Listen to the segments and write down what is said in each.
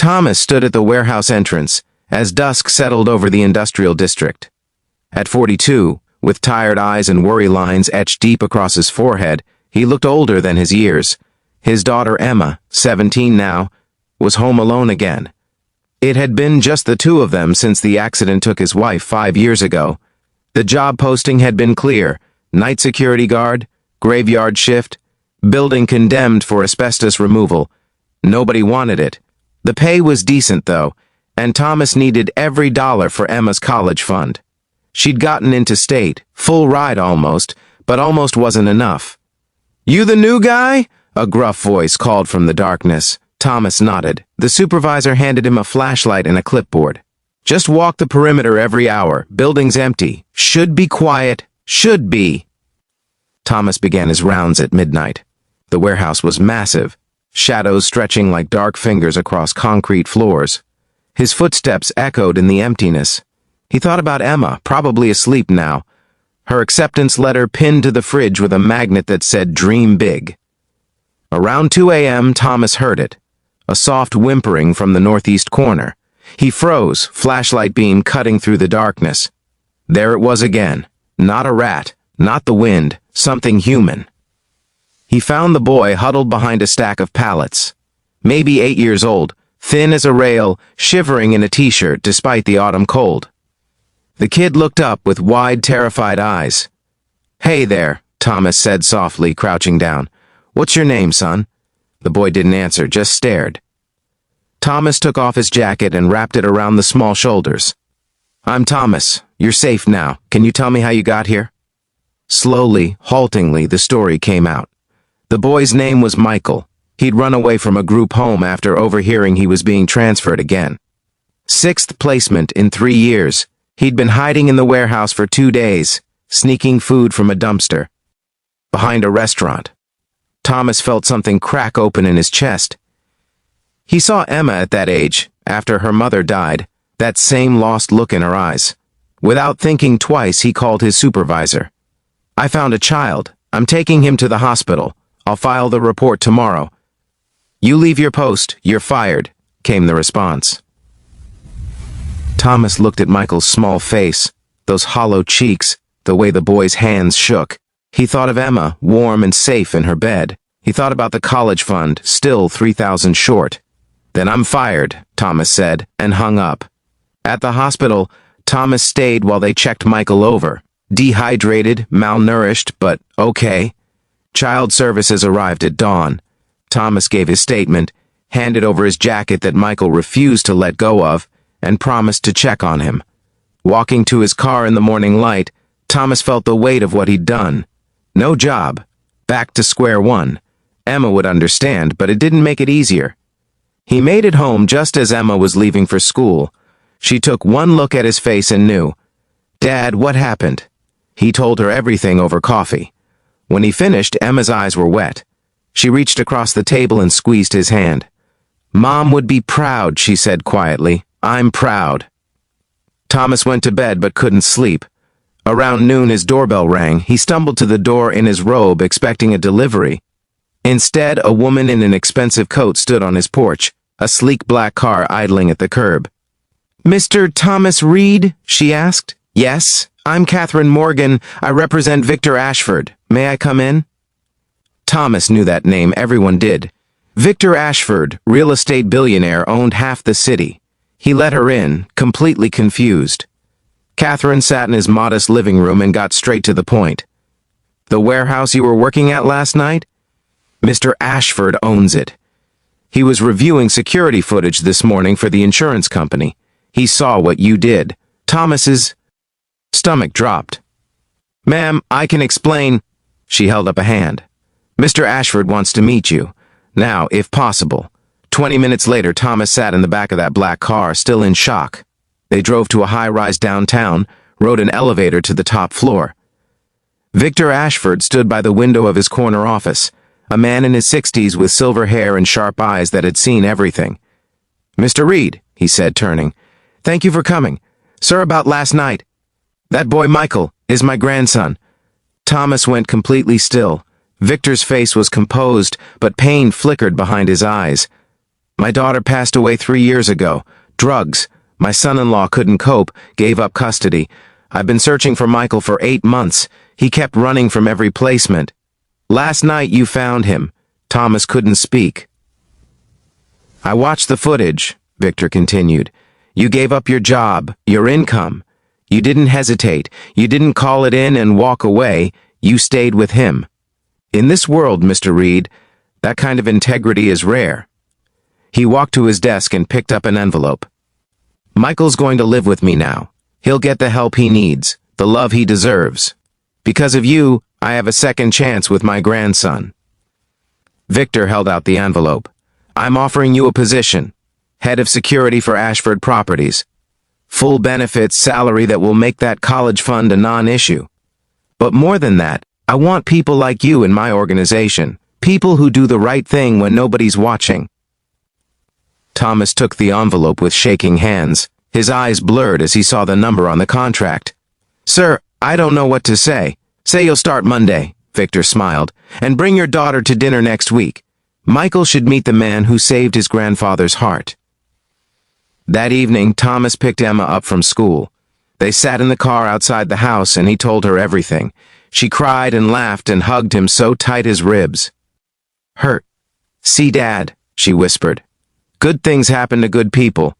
Thomas stood at the warehouse entrance as dusk settled over the industrial district. At 42, with tired eyes and worry lines etched deep across his forehead, he looked older than his years. His daughter Emma, 17 now, was home alone again. It had been just the two of them since the accident took his wife 5 years ago. The job posting had been clear: night security guard, graveyard shift, building condemned for asbestos removal. Nobody wanted it. The pay was decent, though, and Thomas needed every dollar for Emma's college fund. She'd gotten into state, full ride almost, but almost wasn't enough. "You the new guy?" a gruff voice called from the darkness. Thomas nodded. The supervisor handed him a flashlight and a clipboard. "Just walk the perimeter every hour. Building's empty. Should be quiet. Should be." Thomas began his rounds at midnight. The warehouse was massive, shadows stretching like dark fingers across concrete floors. His footsteps echoed in the emptiness. He thought about Emma, probably asleep now, her acceptance letter pinned to the fridge with a magnet that said "Dream Big." Around 2 a.m., Thomas heard it, a soft whimpering from the northeast corner. He froze, flashlight beam cutting through the darkness. There it was again. Not a rat, not the wind, something human. He found the boy huddled behind a stack of pallets. Maybe 8 years old, thin as a rail, shivering in a t-shirt despite the autumn cold. The kid looked up with wide, terrified eyes. "Hey there," Thomas said softly, crouching down. "What's your name, son?" The boy didn't answer, just stared. Thomas took off his jacket and wrapped it around the small shoulders. "I'm Thomas. You're safe now. Can you tell me how you got here?" Slowly, haltingly, the story came out. The boy's name was Michael. He'd run away from a group home after overhearing he was being transferred again. 6th placement in 3 years. He'd been hiding in the warehouse for 2 days, sneaking food from a dumpster. Behind a restaurant. Thomas felt something crack open in his chest. He saw Emma at that age, after her mother died, that same lost look in her eyes. Without thinking twice, he called his supervisor. "I found a child. I'm taking him to the hospital. I'll file the report tomorrow." "You leave your post. You're fired," came the response. Thomas looked at Michael's small face, those hollow cheeks, the way the boy's hands shook. He thought of Emma, warm and safe in her bed. He thought about the college fund, still 3,000 short. "Then I'm fired," Thomas said, and hung up. At the hospital, Thomas stayed while they checked Michael over. Dehydrated, malnourished, but okay. Child services arrived at dawn. Thomas gave his statement, handed over his jacket that Michael refused to let go of, and promised to check on him. Walking to his car in the morning light, Thomas felt the weight of what he'd done. No job. Back to square one. Emma would understand, but it didn't make it easier. He made it home just as Emma was leaving for school. She took one look at his face and knew. "Dad, what happened?" He told her everything over coffee. When he finished, Emma's eyes were wet. She reached across the table and squeezed his hand. "Mom would be proud," she said quietly. "I'm proud." Thomas went to bed but couldn't sleep. Around noon his doorbell rang. He stumbled to the door in his robe expecting a delivery. Instead, a woman in an expensive coat stood on his porch, a sleek black car idling at the curb. "Mr. Thomas Reed?" she asked. "Yes, I'm Catherine Morgan. I represent Victor Ashford. May I come in?" Thomas knew that name. Everyone did. Victor Ashford, real estate billionaire, owned half the city. He let her in, completely confused. Catherine sat in his modest living room and got straight to the point. "The warehouse you were working at last night? Mr. Ashford owns it. He was reviewing security footage this morning for the insurance company. He saw what you did." Thomas's stomach dropped. "Ma'am, I can explain." She held up a hand. "Mr. Ashford wants to meet you. Now, if possible." 20 minutes later, Thomas sat in the back of that black car, still in shock. They drove to a high-rise downtown, rode an elevator to the top floor. Victor Ashford stood by the window of his corner office, a man in his 60s with silver hair and sharp eyes that had seen everything. "Mr. Reed," he said, turning. "Thank you for coming. Sir, about last night. That boy Michael is my grandson." Thomas went completely still. Victor's face was composed, but pain flickered behind his eyes. My daughter passed away 3 years ago. Drugs. My son-in-law couldn't cope, gave up custody. I've been searching for Michael for 8 months. He kept running from every placement. Last night you found him. Thomas couldn't speak. I watched the footage, Victor continued. You gave up your job, your income. You didn't hesitate. You didn't call it in and walk away. You stayed with him. In this world, Mr. Reed, that kind of integrity is rare. He walked to his desk and picked up an envelope. Michael's going to live with me now. He'll get the help he needs, the love he deserves. Because of you, I have a second chance with my grandson. Victor held out the envelope. I'm offering you a position. Head of security for Ashford Properties. Full benefits, salary that will make that college fund a non-issue. But more than that, I want people like you in my organization. People who do the right thing when nobody's watching. Thomas took the envelope with shaking hands. His eyes blurred as he saw the number on the contract. Sir, I don't know what to say. Say you'll start Monday, Victor smiled, and bring your daughter to dinner next week. Michael should meet the man who saved his grandfather's heart. That evening, Thomas picked Emma up from school. They sat in the car outside the house and he told her everything. She cried and laughed and hugged him so tight his ribs hurt. See, Dad, she whispered. Good things happen to good people.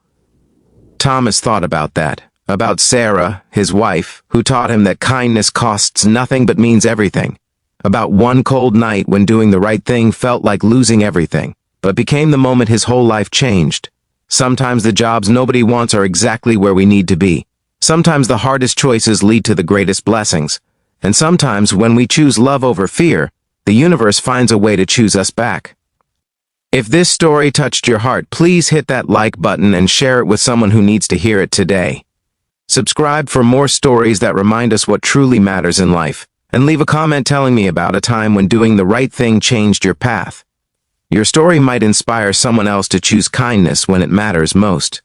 Thomas thought about that, about Sarah, his wife, who taught him that kindness costs nothing but means everything. About one cold night when doing the right thing felt like losing everything, but became the moment his whole life changed. Sometimes the jobs nobody wants are exactly where we need to be. Sometimes the hardest choices lead to the greatest blessings. And sometimes when we choose love over fear, the universe finds a way to choose us back. If this story touched your heart, please hit that like button and share it with someone who needs to hear it today. Subscribe for more stories that remind us what truly matters in life, and leave a comment telling me about a time when doing the right thing changed your path. Your story might inspire someone else to choose kindness when it matters most.